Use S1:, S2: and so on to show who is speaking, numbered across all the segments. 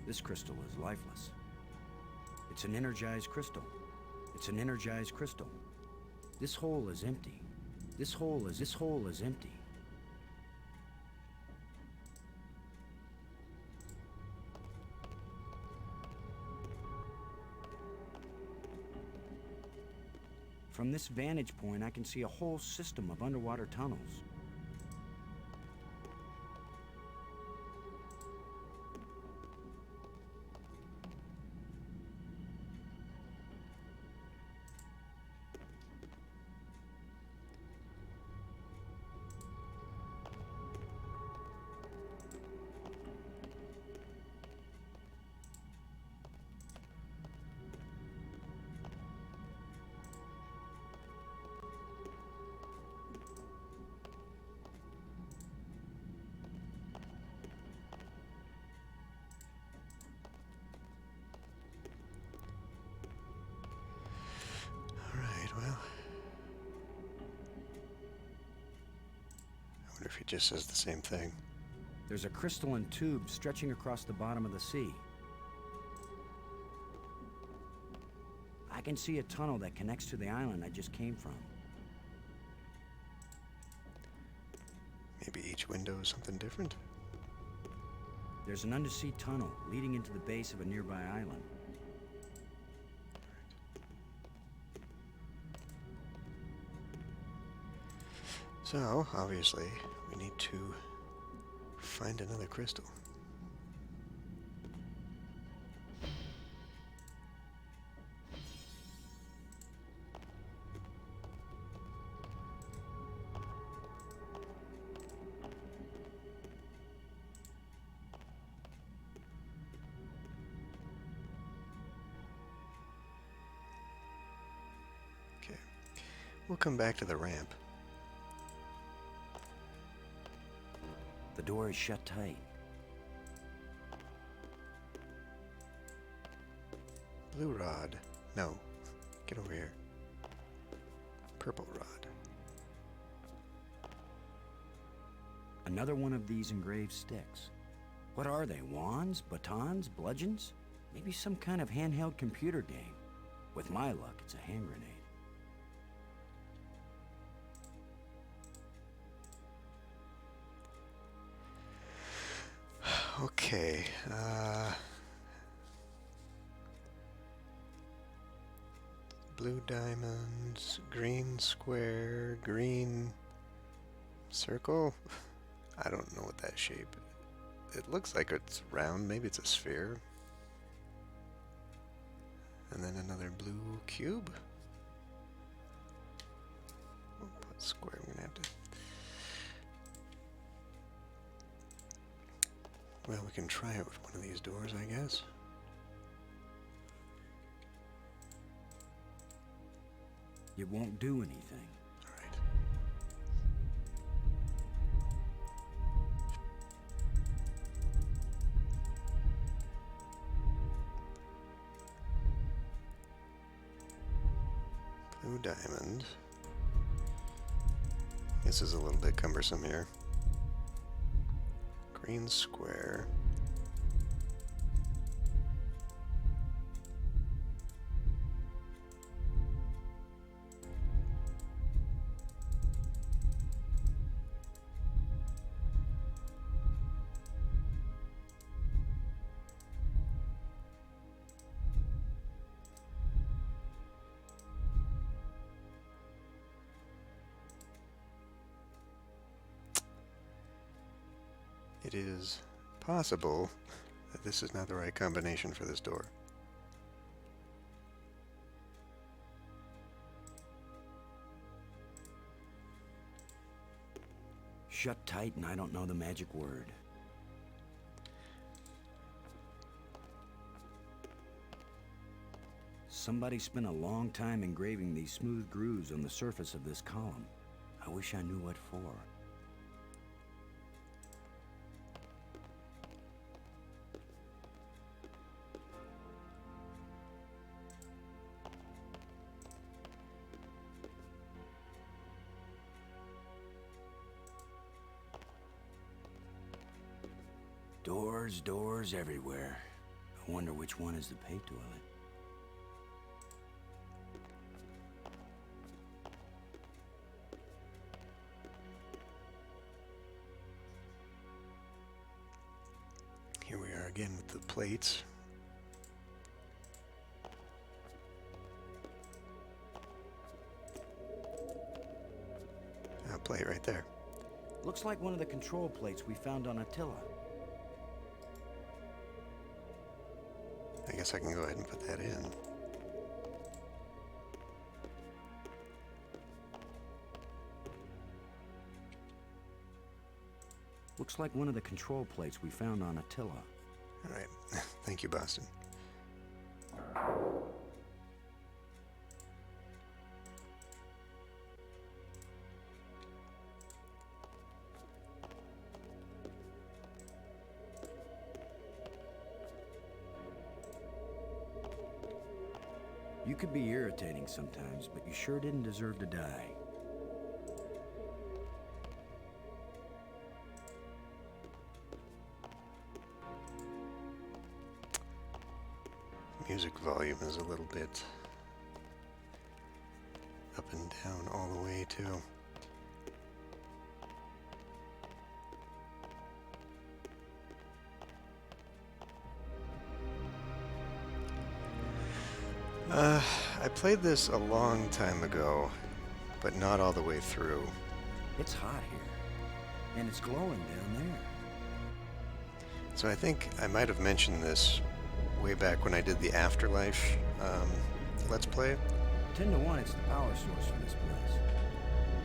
S1: This crystal is lifeless. It's an energized crystal. It's an energized crystal. This hole is empty. This hole is empty. From this vantage point, I can see a whole system of underwater tunnels.
S2: If he just says the same thing.
S1: There's a crystalline tube stretching across the bottom of the sea. I can see a tunnel that connects to the island I just came from.
S2: Maybe each window is something different?
S1: There's an undersea tunnel leading into the base of a nearby island.
S2: So, obviously, we need to find another crystal. Okay, we'll come back to the ramp.
S1: The door is shut tight.
S2: Blue rod. No. Get over here. Purple rod.
S1: Another one of these engraved sticks. What are they? Wands? Batons? Bludgeons? Maybe some kind of handheld computer game. With my luck, it's a hand grenade.
S2: Okay, blue diamonds, green square, green circle. I don't know what that shape. It looks like it's round. Maybe it's a sphere. And then another blue cube. What square? I'm gonna have to. Well, we can try it with one of these doors, I guess.
S1: It won't do anything.
S2: All right. Blue diamond. This is a little bit cumbersome here. Green square. It is possible that this is not the right combination for this door.
S1: Shut tight and I don't know the magic word. Somebody spent a long time engraving these smooth grooves on the surface of this column. I wish I knew what for. Doors everywhere. I wonder which one is the pay toilet.
S2: Here we are again with the plates. A plate right there.
S1: Looks like one of the control plates we found on Attila.
S2: I guess I can go ahead and put that in.
S1: Looks like one of the control plates we found on Attila.
S2: All right. Thank you, Boston.
S1: You could be irritating sometimes, but you sure didn't deserve to die.
S2: Music volume is a little bit up and down all the way, too. I played this a long time ago, but not all the way through.
S1: It's hot here, and it's glowing down there.
S2: So I think I might have mentioned this way back when I did the Afterlife Let's Play.
S1: 10 to 1, it's the power source for this place.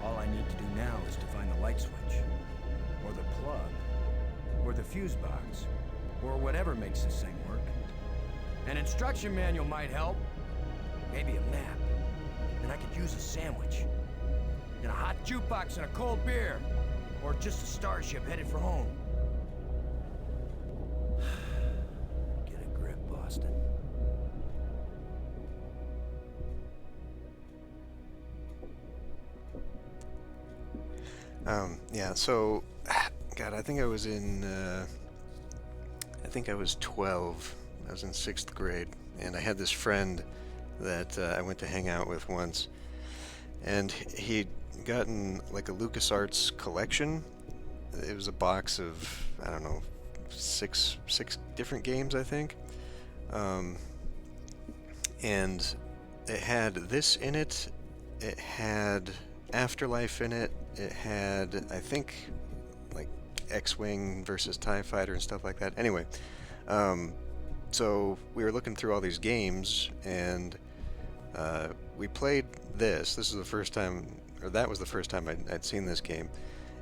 S1: All I need to do now is to find the light switch, or the plug, or the fuse box, or whatever makes this thing work. An instruction manual might help. Maybe a map. Then I could use a sandwich. And a hot jukebox and a cold beer. Or just a starship headed for home. Get a grip, Boston.
S2: Yeah, so, God, I think I was in, I think I was 12. I was in 6th grade, and I had this friend that I went to hang out with once, and he'd gotten like a LucasArts collection. It was a box of, I don't know, six different games, I think, and it had this in it, it had Afterlife in it, it had, I think, like X-Wing versus TIE Fighter and stuff like that. Anyway, so we were looking through all these games, and we played this. This is the first time, or that was the first time I'd seen this game,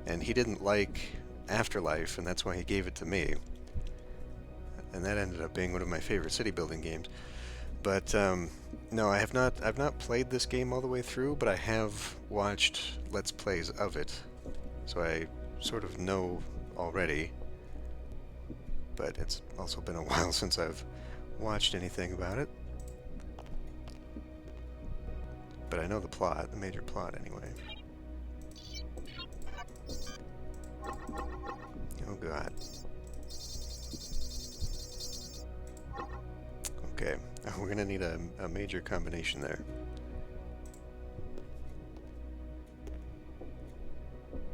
S2: and he didn't like Afterlife, and that's why he gave it to me. And that ended up being one of my favorite city building games. But no, I've not played this game all the way through, but I have watched Let's Plays of it, so I sort of know already. But it's also been a while since I've watched anything about it. But I know the plot, the major plot anyway. Oh god. Okay, we're gonna need a major combination there.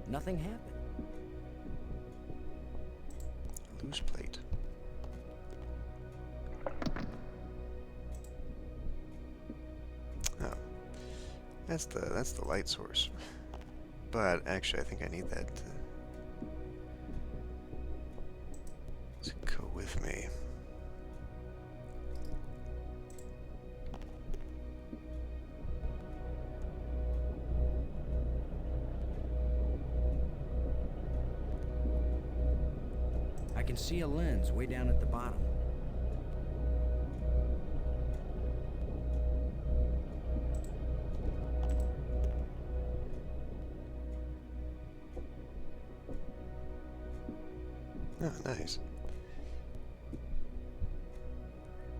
S1: Nothing happened.
S2: Loose plate. Oh, that's the light source. But actually, I think I need that to go with me.
S1: I can see a lens way down at the bottom.
S2: Oh, nice.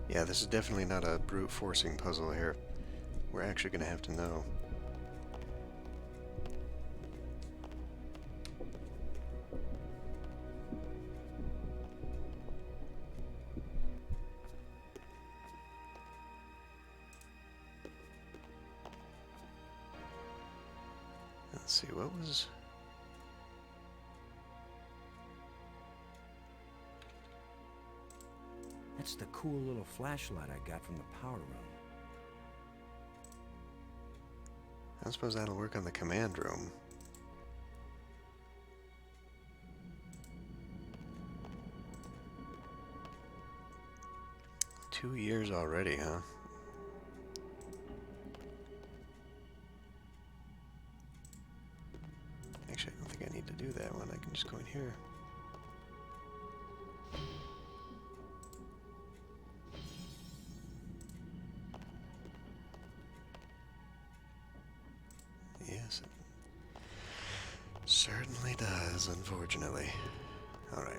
S2: Yeah, this is definitely not a brute forcing puzzle here. We're actually going to have to know. Let's see, what was...
S1: That's the cool little flashlight I got from the power room.
S2: I suppose that'll work on the command room. Two years already, huh? Actually, I don't think I need to do that one. I can just go in here. Yes, it certainly does, unfortunately. Alright.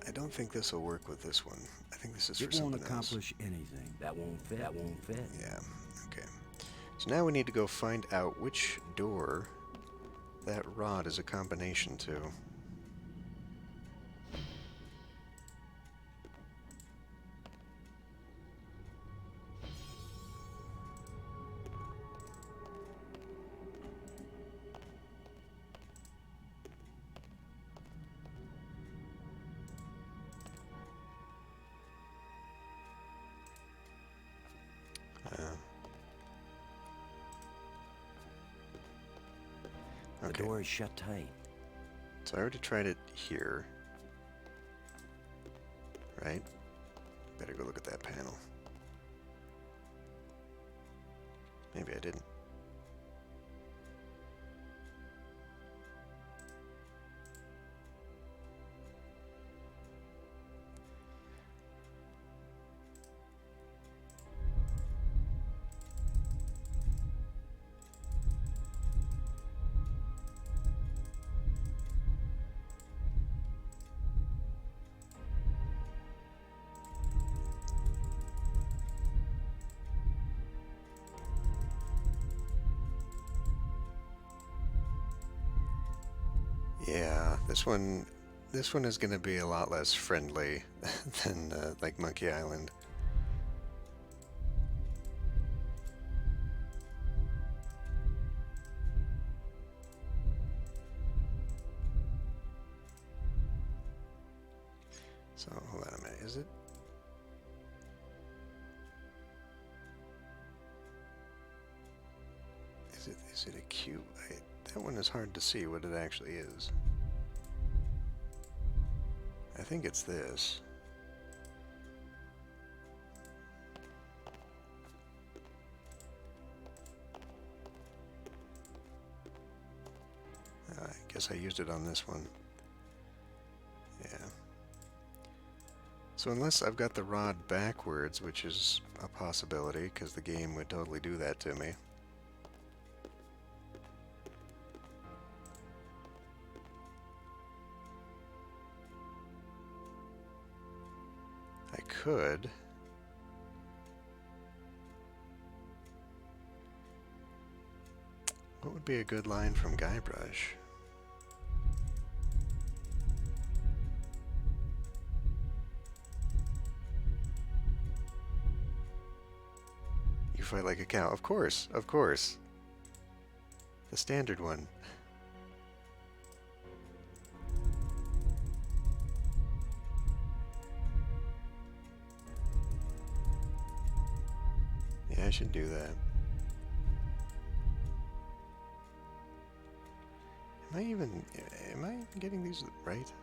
S2: I don't think this will work with this one. I think this is for
S1: It won't
S2: something else.
S1: accomplish anything. That won't fit. That won't fit.
S2: Yeah, okay. So now we need to go find out which door that rod is a combination to.
S1: The
S2: Okay,
S1: door is shut tight.
S2: so I already tried it here. Right? Better go look at that panel. Maybe I didn't. Yeah, this one is going to be a lot less friendly than like Monkey Island. So hold on a minute, is it? Is it a cube? That one is hard to see what it actually is. I think it's this. I guess I used it on this one. Yeah. So unless I've got the rod backwards, which is a possibility, because the game would totally do that to me. I could. What would be a good line from Guybrush? You fight like a cow. Of course, of course. The standard one. Yeah, I should do that. Am I even getting these right?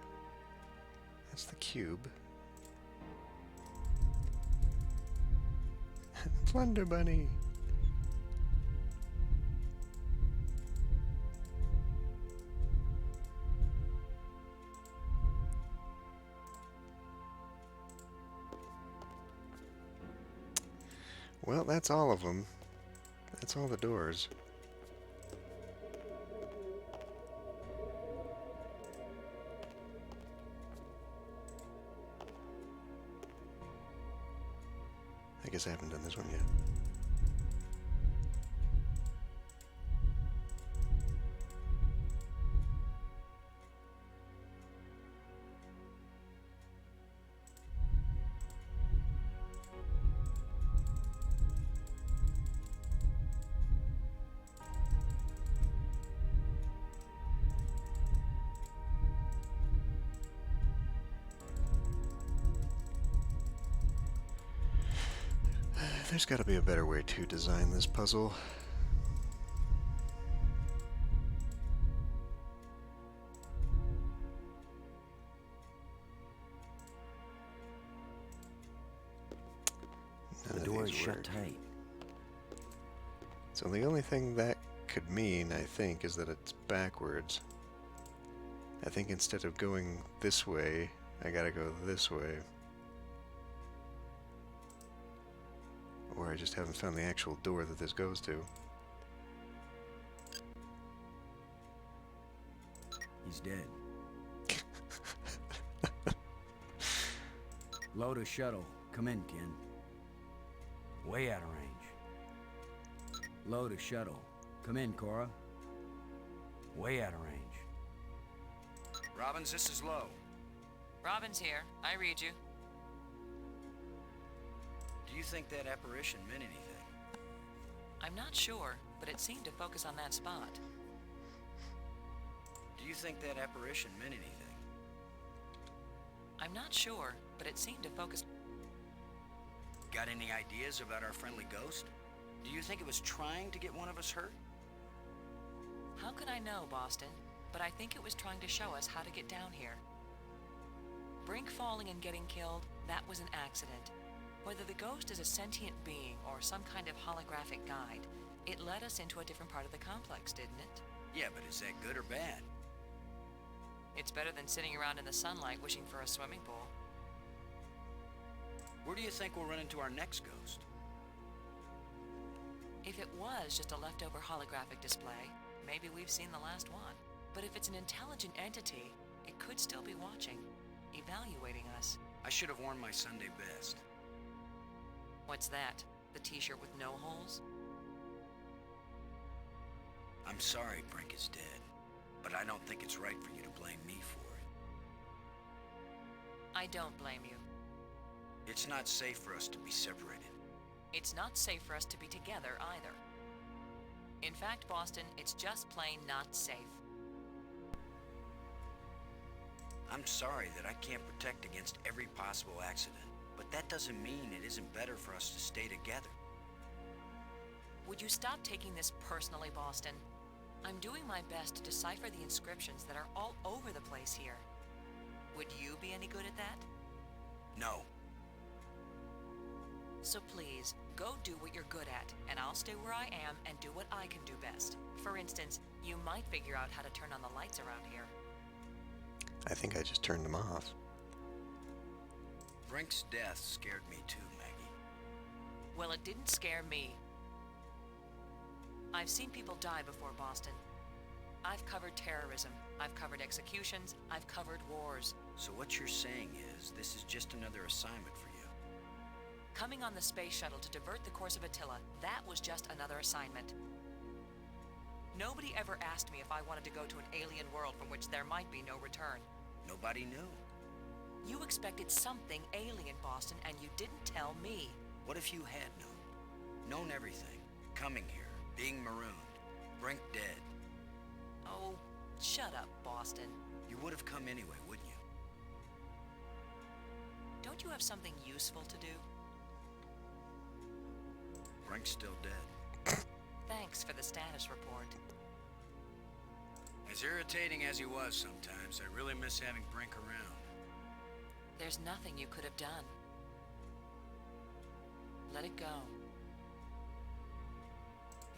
S2: That's the cube. Plunder Bunny. Well, that's all of them. That's all the doors. I guess I haven't done this one yet. There's got to be a better way to design this puzzle. None
S1: The
S2: of
S1: door is
S2: these
S1: shut
S2: work.
S1: tight.
S2: So the only thing that could mean, I think, is that it's backwards. I think instead of going this way, I gotta go this way. Or I just haven't found the actual door that this goes to.
S1: He's dead. Load a shuttle. Come in, Ken. Way out of range. Load a shuttle. Come in, Cora. Way out of range. Robbins, this is Low.
S3: Robin's here. I read you.
S1: Do you think that apparition meant anything?
S3: I'm not sure, but it seemed to focus on that spot.
S1: Do you think that apparition meant anything?
S3: I'm not sure, but it seemed to focus...
S1: Got any ideas about our friendly ghost? Do you think it was trying to get one of us hurt?
S3: How could I know, Boston? But I think it was trying to show us how to get down here. Brink falling and getting killed, that was an accident. Whether the ghost is a sentient being or some kind of holographic guide, it led us into a different part of the complex, didn't it?
S1: Yeah, but is that good or bad?
S3: It's better than sitting around in the sunlight wishing for a swimming pool.
S1: Where do you think we'll run into our next ghost?
S3: If it was just a leftover holographic display, maybe we've seen the last one. But if it's an intelligent entity, it could still be watching, evaluating us.
S1: I should have worn my Sunday best.
S3: What's that? The t-shirt with no holes?
S1: I'm sorry Brink is dead, but I don't think it's right for you to blame me for it.
S3: I don't blame you.
S1: It's not safe for us to be separated.
S3: It's not safe for us to be together either. In fact, Boston, it's just plain not safe.
S1: I'm sorry that I can't protect against every possible accident, but that doesn't mean it isn't better for us to stay together.
S3: Would you stop taking this personally, Boston? I'm doing my best to decipher the inscriptions that are all over the place here. Would you be any good at that?
S1: No.
S3: So please, go do what you're good at, and I'll stay where I am and do what I can do best. For instance, you might figure out how to turn on the lights around here.
S2: I think I just turned them off.
S1: Brink's death scared me too, Maggie.
S3: Well, it didn't scare me. I've seen people die before, Boston. I've covered terrorism, I've covered executions, I've covered wars.
S1: So what you're saying is, this is just another assignment for you.
S3: Coming on the space shuttle to divert the course of Attila, that was just another assignment. Nobody ever asked me if I wanted to go to an alien world from which there might be no return.
S1: Nobody knew.
S3: You expected something alien, Boston, and you didn't tell me.
S1: What if you had known? Known everything. Coming here, being marooned, Brink dead.
S3: Oh, shut up, Boston.
S1: You would have come anyway, wouldn't you?
S3: Don't you have something useful to do?
S1: Brink's still dead.
S3: Thanks for the status report.
S1: As irritating as he was sometimes, I really miss having Brink around.
S3: There's nothing you could have done. Let it go.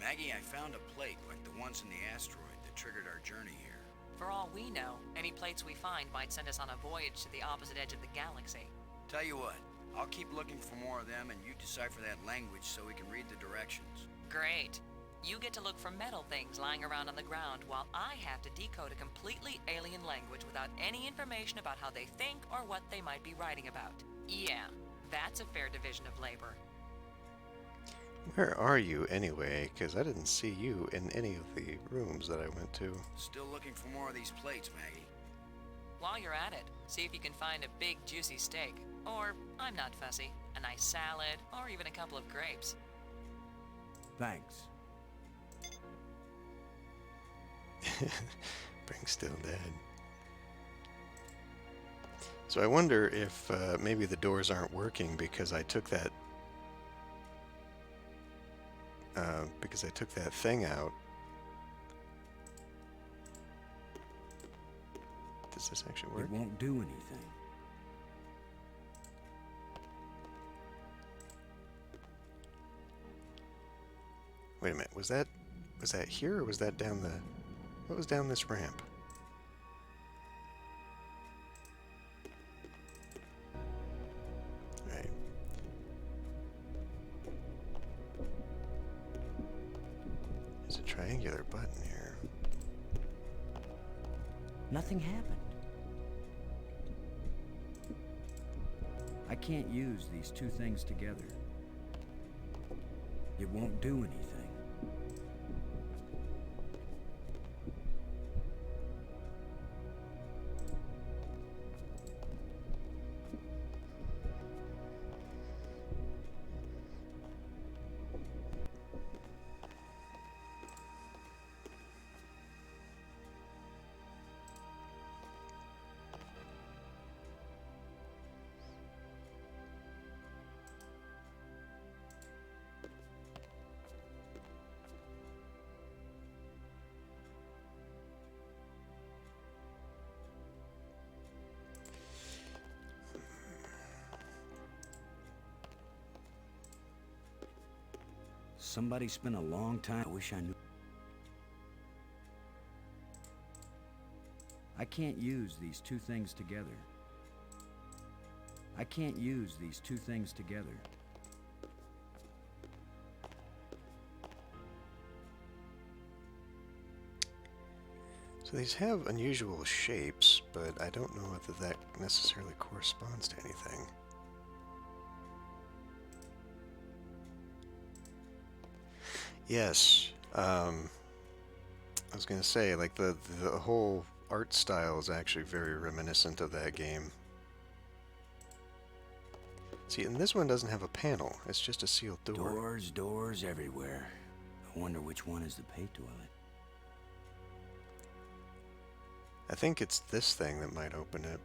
S1: Maggie, I found a plate like the ones in the asteroid that triggered our journey here.
S3: For all we know, any plates we find might send us on a voyage to the opposite edge of the galaxy.
S1: Tell you what, I'll keep looking for more of them and you decipher that language so we can read the directions.
S3: Great. You get to look for metal things lying around on the ground while I have to decode a completely alien language without any information about how they think or what they might be writing about. Yeah, that's a fair division of labor.
S2: Where are you anyway? Because I didn't see you in any of the rooms that I went to.
S1: Still looking for more of these plates, Maggie.
S3: While you're at it, see if you can find a big juicy steak. Or, I'm not fussy, a nice salad, or even a couple of grapes.
S1: Thanks.
S2: Brink's still dead. So I wonder if maybe the doors aren't working because I took that because I took that thing out. Does this actually work?
S1: It won't do anything.
S2: Wait a minute, was that here or was that down the... What was down this ramp? Right. There's a triangular button here.
S1: Nothing happened. I can't use these two things together. It won't do anything. Somebody spent a long time. I wish I knew. I can't use these two things together. I can't use these two things together.
S2: So these have unusual shapes, but I don't know whether that necessarily corresponds to anything. Yes, I was gonna say, like, the whole art style is actually very reminiscent of that game. See, and this one doesn't have a panel, it's just a sealed door.
S1: Doors everywhere. I wonder which one is the pay toilet.
S2: I think it's this thing that might open it.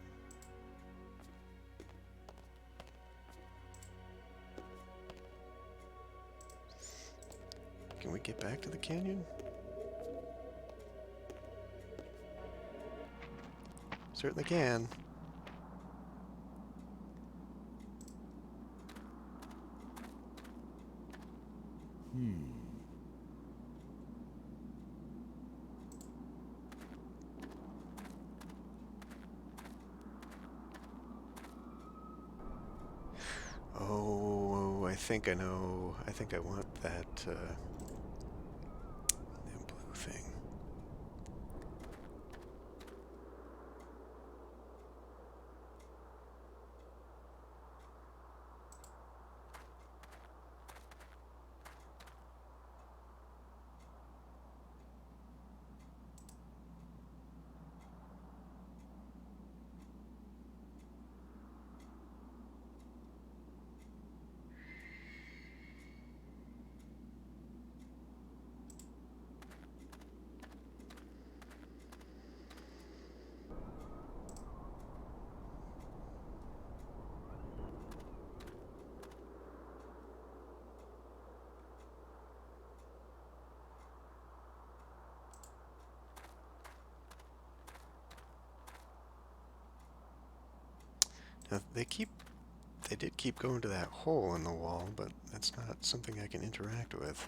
S2: Can we get back to the canyon? Certainly can. Oh, I think I know. I think I want that, that blue thing. Now, they did keep going to that hole in the wall, but that's not something I can interact with.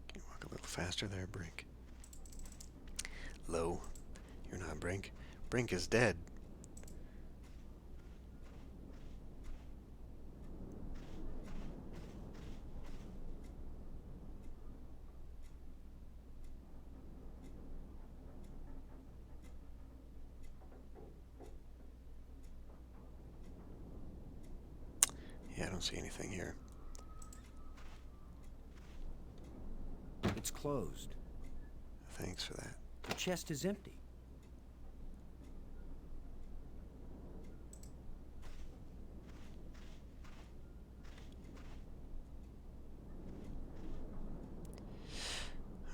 S2: Can you walk a little faster there, Brink? Low. You're not Brink. Brink is dead. Yeah, I don't see anything here.
S1: It's closed.
S2: Thanks for that.
S1: The chest is empty.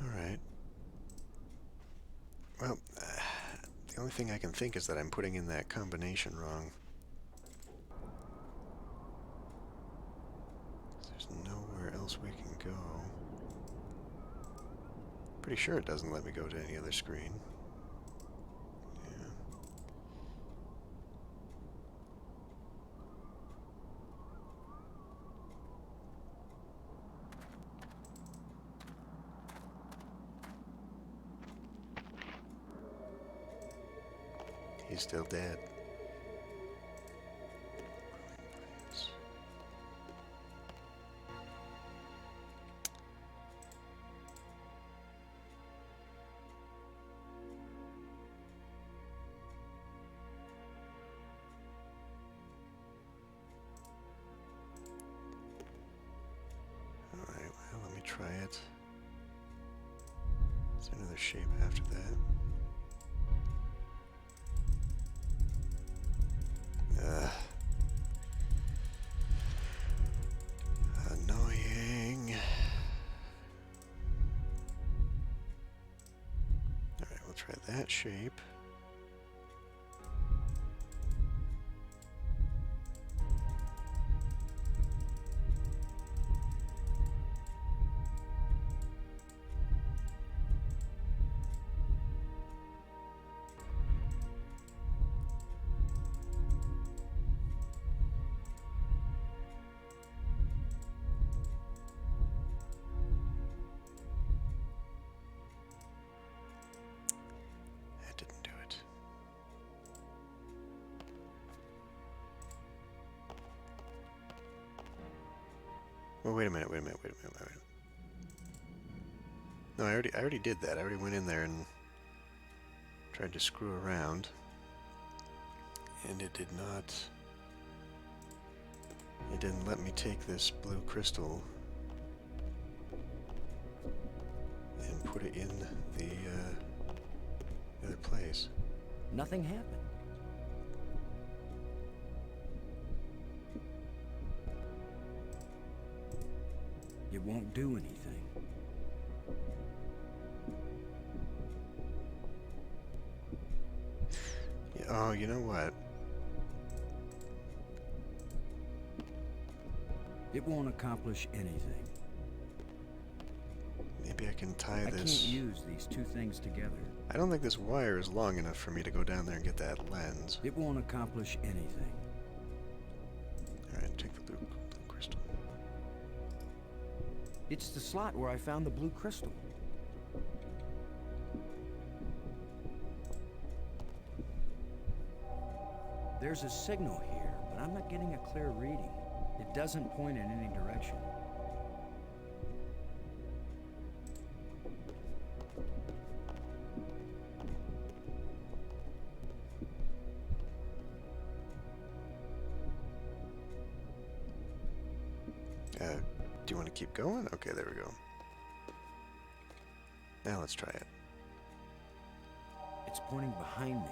S2: Alright. Well, the only thing I can think is that I'm putting in that combination wrong. There's nowhere else we can go. Pretty sure it doesn't let me go to any other screen. Yeah. He's still dead. Alright, well, let me try it. Is there another shape after that? Annoying. Alright, we'll try that shape. Didn't do it. Well, wait a minute. No, I already did that. I already went in there and tried to screw around, and it did not. It didn't let me take this blue crystal and put it in the other place.
S1: Nothing happened. It won't do anything.
S2: Yeah, oh, you know what?
S1: It won't accomplish anything.
S2: Maybe I can tie
S1: I
S2: this.
S1: can't use these two things together.
S2: I don't think this wire is long enough for me to go down there and get that lens.
S1: It won't accomplish anything.
S2: Alright, take the blue crystal.
S1: It's the slot where I found the blue crystal. There's a signal here, but I'm not getting a clear reading. It doesn't point in any direction.
S2: Do you want to keep going? Okay, there we go. Now let's try it.
S1: It's pointing behind me.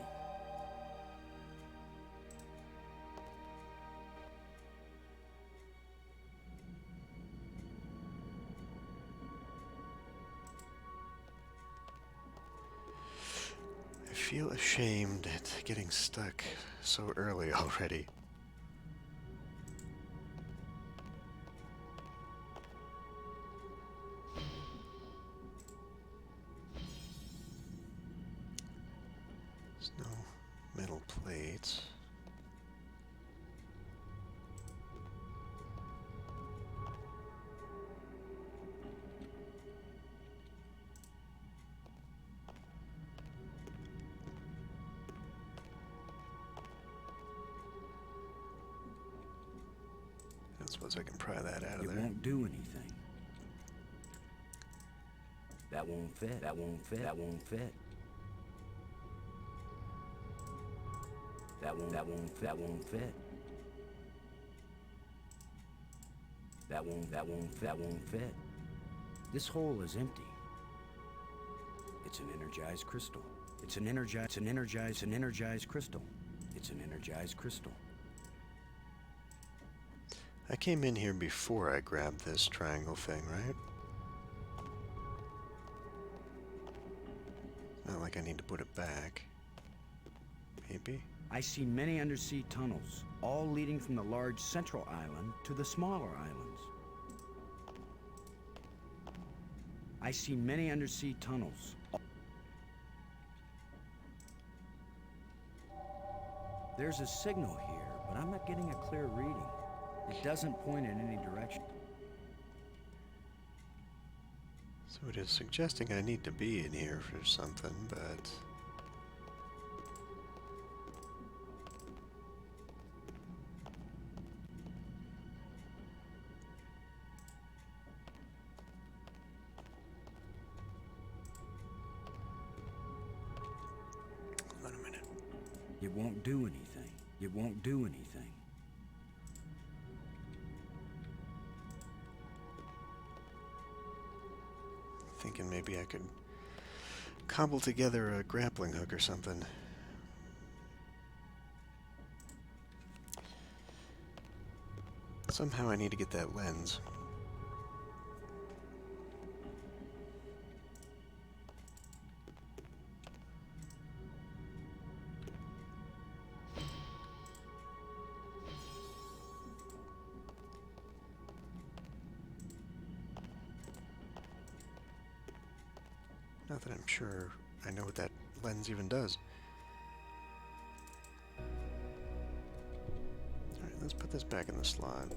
S2: I feel ashamed at getting stuck so early already. There's no metal plates. I suppose I can pry that out of
S1: It
S2: there.
S1: won't do anything. That won't fit. That won't fit. That won't fit. That won't fit. That won't fit. That won't fit. This hole is empty. It's an energized crystal. It's an energized crystal. It's an energized crystal.
S2: I came in here before I grabbed this triangle thing, right? Not like I need to put it back. Maybe.
S1: I see many undersea tunnels, all leading from the large central island to the smaller islands. I see many undersea tunnels. There's a signal here, but I'm not getting a clear reading. It doesn't point in any direction.
S2: So it is suggesting I need to be in here for something, but... Hold on a minute.
S1: It won't do anything. It won't do anything.
S2: Thinking maybe I could cobble together a grappling hook or something. Somehow I need to get that lens. Not that I'm sure I know what that lens even does. Alright, let's put this back in the slot.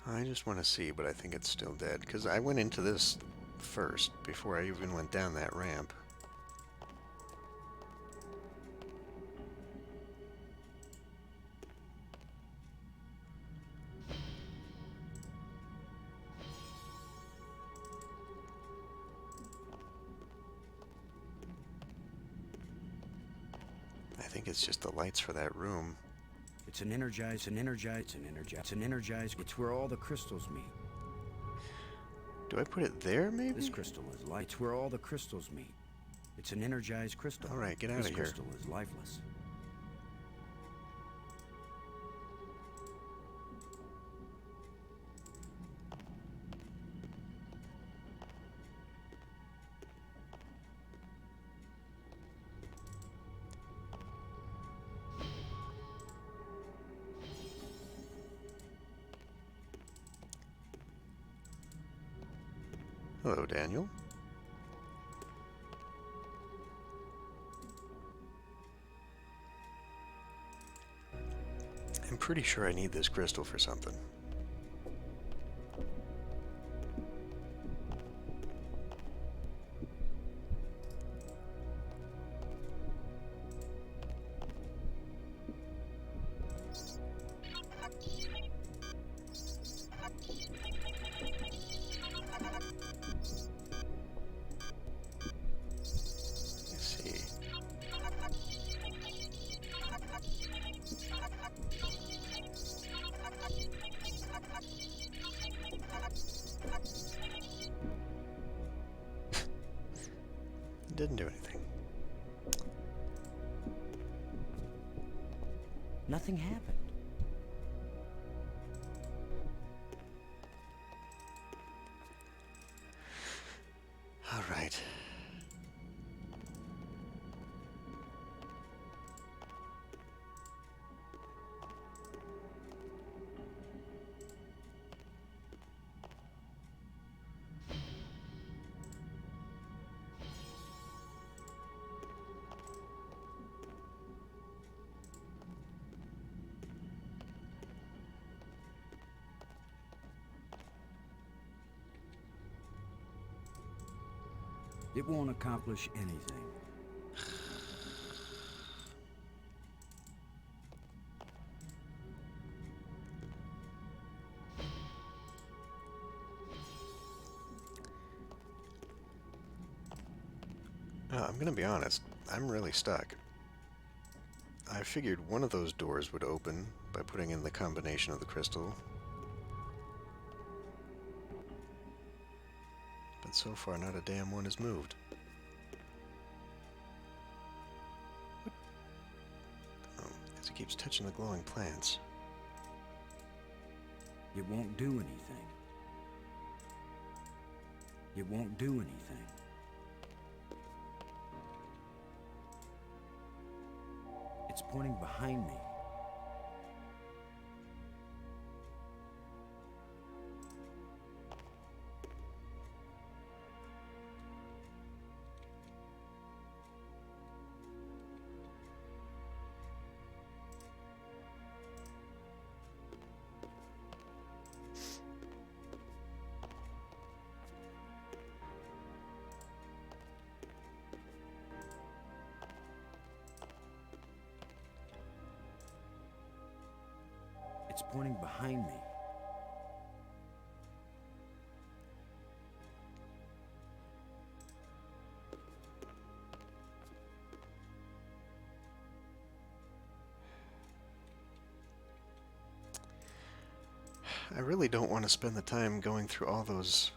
S2: I just want to see, but I think it's still dead, because I went into this first, before I even went down that ramp. I think it's just the lights for that room.
S1: It's an energized. It's where all the crystals meet.
S2: Do I put it there, maybe?
S1: This crystal is light. It's where all the crystals meet. It's an energized crystal.
S2: Alright, get out of
S1: This
S2: here.
S1: crystal is lifeless.
S2: Hello, Daniel. I'm pretty sure I need this crystal for something. Let's see. Didn't do anything.
S1: Nothing happened.
S2: All right.
S1: It won't accomplish anything.
S2: I'm gonna be honest, I'm really stuck. I figured one of those doors would open by putting in the combination of the crystal. But so far, not a damn one has moved. What? Oh, as he keeps touching the glowing plants.
S1: It won't do anything. It won't do anything. It's pointing behind me. It's pointing behind me.
S2: I really don't want to spend the time going through all those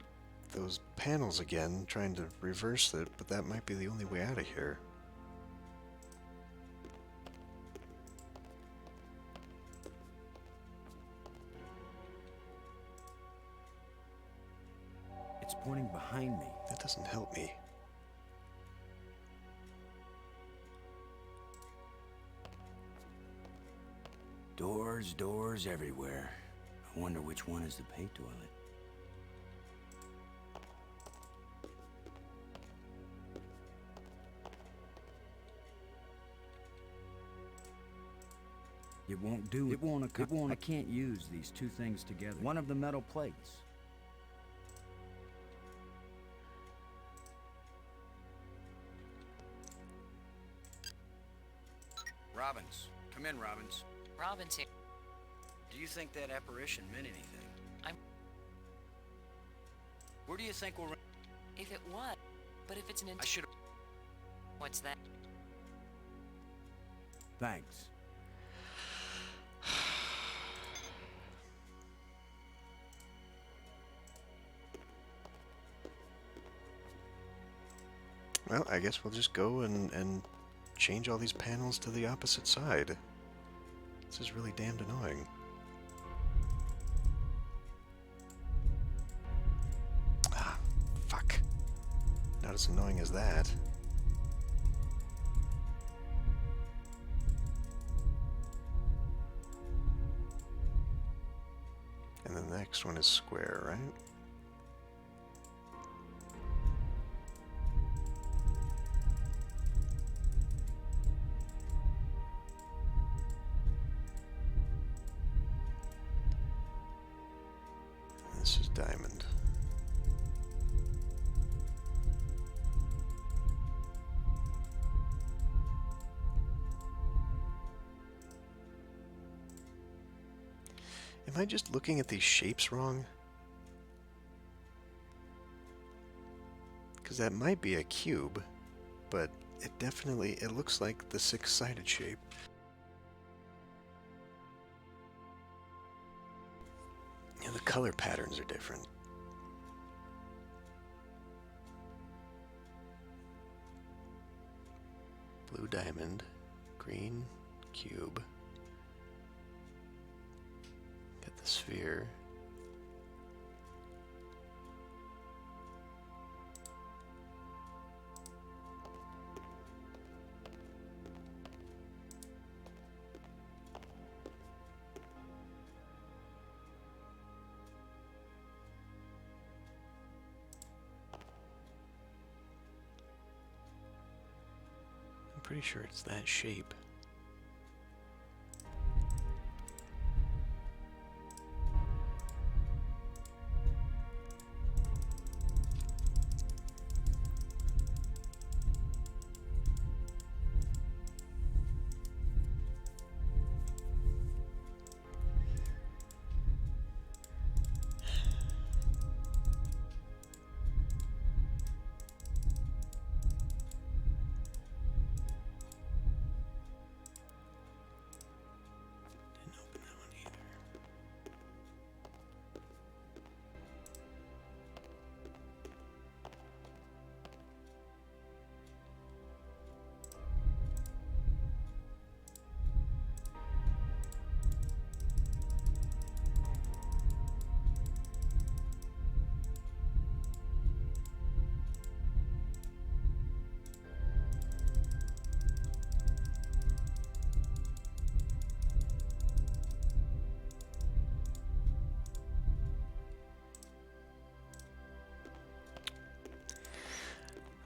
S2: panels again, trying to reverse it, but that might be the only way out of here.
S1: It's pointing behind me.
S2: That doesn't help me.
S1: Doors, doors everywhere. I wonder which one is the paint toilet. It won't do it. It won't. I can't use these two things together. One of the metal plates. Robbins. Come in, Robbins.
S3: Robin's here.
S1: Do you think that apparition meant anything?
S3: I'm...
S1: Where do you think we'll...
S3: If it was... But if it's an...
S1: I should...
S3: What's that?
S1: Thanks.
S2: Well, I guess we'll just go and change all these panels to the opposite side. This is really damned annoying. Ah, fuck. Not as annoying as that. And then the next one is square, right? This is diamond. Am I just looking at these shapes wrong? Because that might be a cube, but it looks like the six-sided shape. Yeah, the color patterns are different. Blue diamond, green cube. Got the sphere. Pretty sure it's that shape.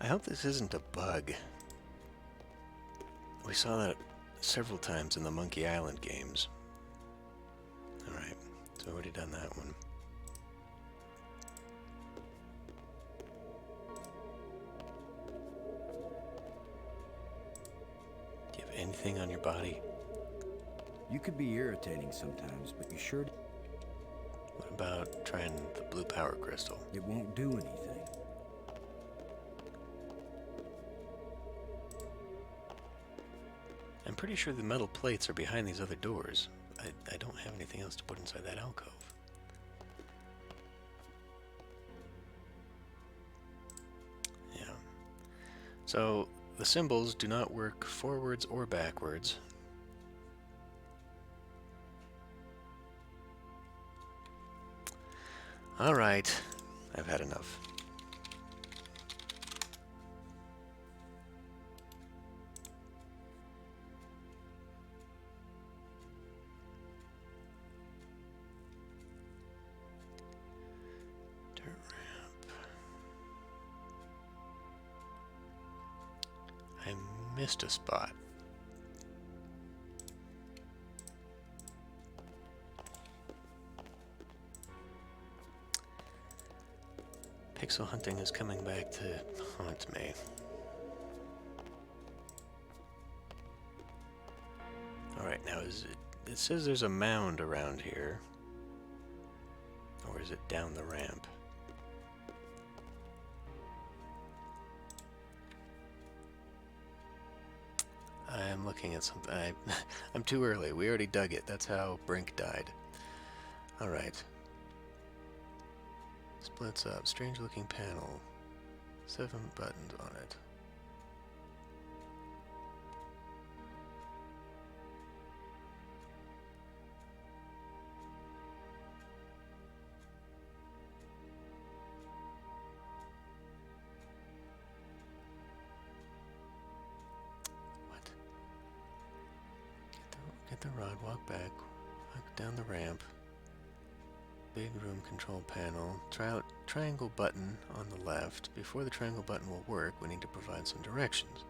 S2: I hope this isn't a bug. We saw that several times in the Monkey Island games. Alright, so already done that one. Do you have anything on your body?
S1: You could be irritating sometimes, but you sure
S2: What about trying the blue power crystal?
S1: it won't do anything.
S2: I'm pretty sure the metal plates are behind these other doors. I don't have anything else to put inside that alcove. Yeah. So, the symbols do not work forwards or backwards. Alright, I've had enough. Dirt ramp. I missed a spot. Pixel hunting is coming back to haunt me. Alright, now it says there's a mound around here. Or is it down the ramp? I am looking at something. I'm too early. We already dug it. That's how Brink died. Alright. Splits up. Strange looking panel. 7 buttons on it. What? Get the rod, walk back, walk down the ramp. Big room control panel. Triangle button on the left. Before the triangle button will work, we need to provide some directions.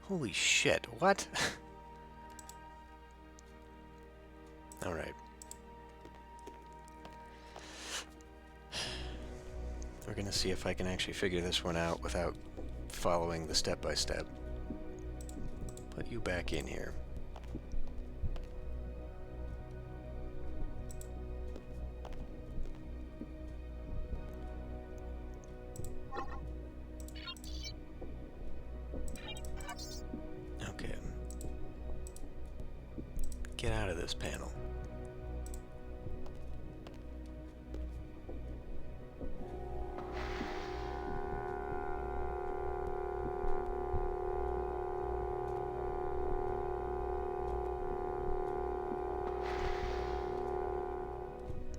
S2: Holy shit, what? Alright. We're gonna see if I can actually figure this one out without following the step-by-step. Put you back in here. Okay. Get out of this panel.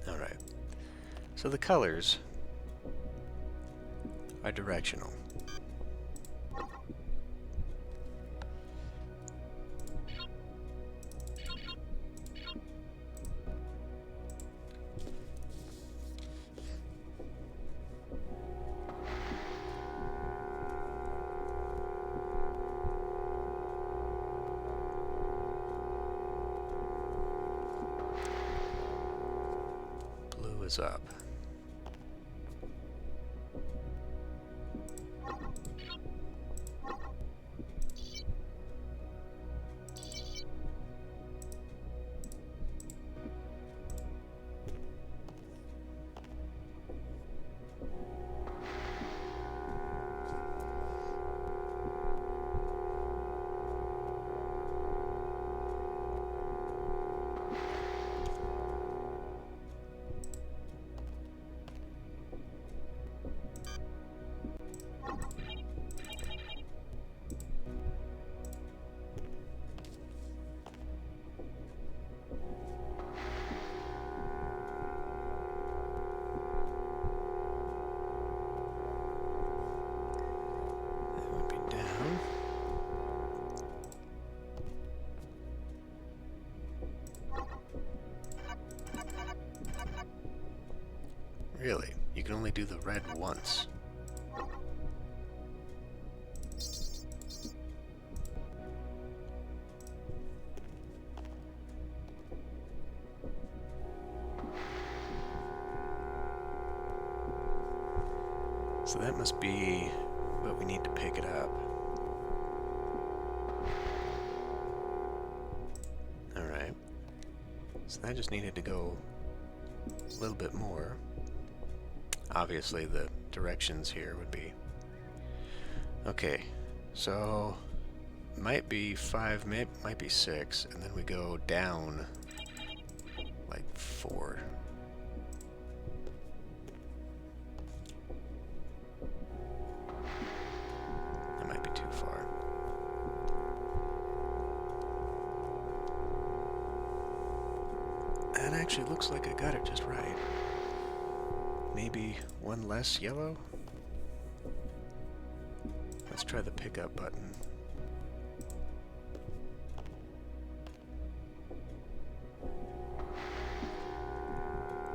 S2: Alright. So the colors are directional. Blue is up. do the red once. So that must be what we need to pick it up. Alright. So that just needed to go a little bit more. Obviously the directions here would be... Okay, so might be 5, might be 6, and then we go down like 4. That might be too far. That actually looks like I got it just right. Maybe one less yellow? Let's try the pickup button.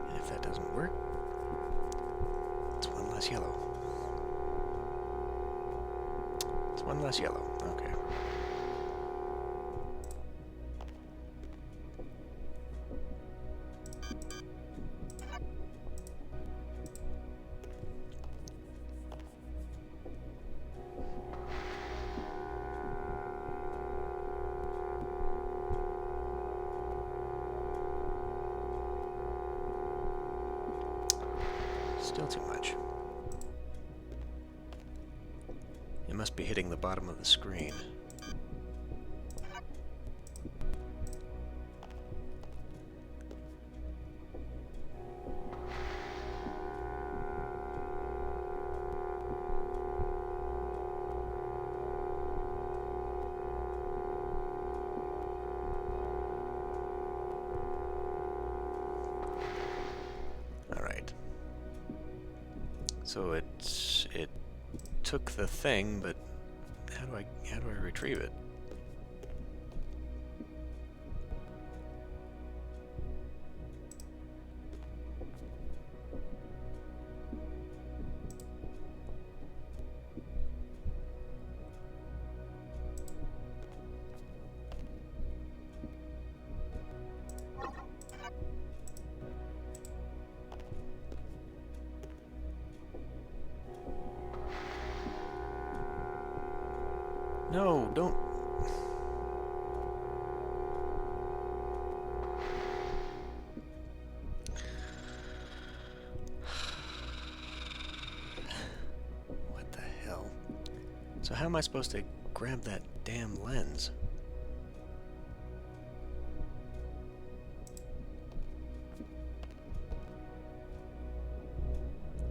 S2: And if that doesn't work, it's one less yellow. It's one less yellow. Okay. Still too much. It must be hitting the bottom of the screen. So it took the thing, but how do I retrieve it? No, don't. What the hell? So how am I supposed to grab that damn lens?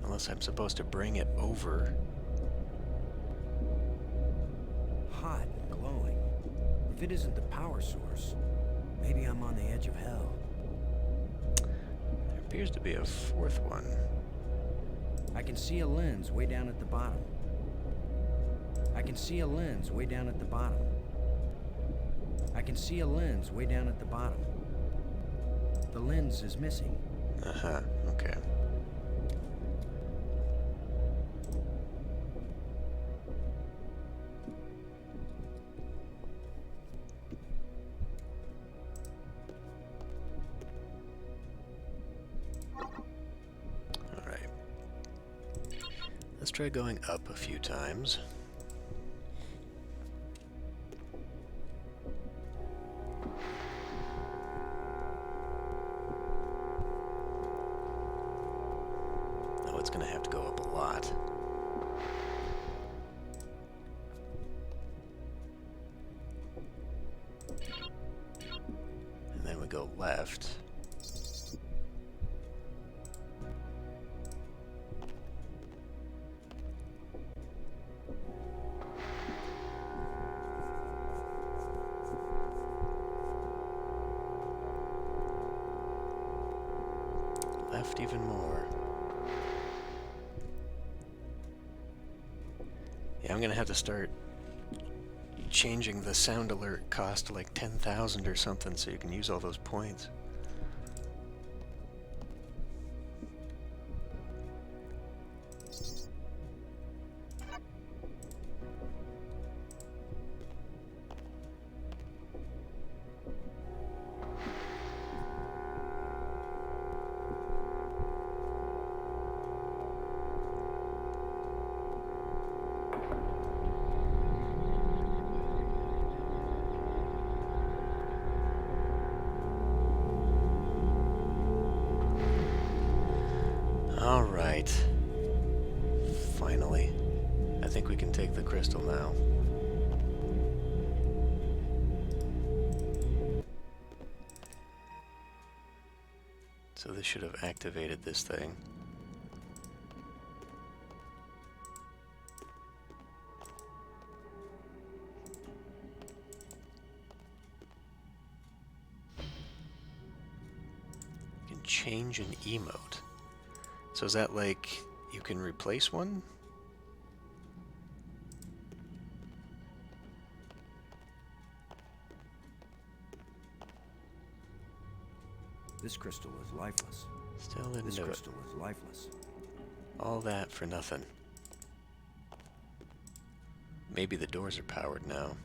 S2: Unless I'm supposed to bring it over.
S1: Hot and glowing. If it isn't the power source, maybe I'm on the edge of hell.
S2: There appears to be a fourth one.
S1: I can see a lens way down at the bottom. I can see a lens way down at the bottom. I can see a lens way down at the bottom. The lens is missing.
S2: Uh-huh, okay. Alright. Let's try going up a few times. It's going to have to go up a lot. And then we go left. Left even more. Yeah, I'm gonna have to start changing the sound alert cost to like 10,000 or something so you can use all those points. think we can take the crystal now. So this should have activated this thing. You can change an emote. So is that like you can replace one?
S1: This crystal is lifeless.
S2: Still didn't
S1: This
S2: do it.
S1: crystal is lifeless.
S2: All that for nothing. Maybe the doors are powered now.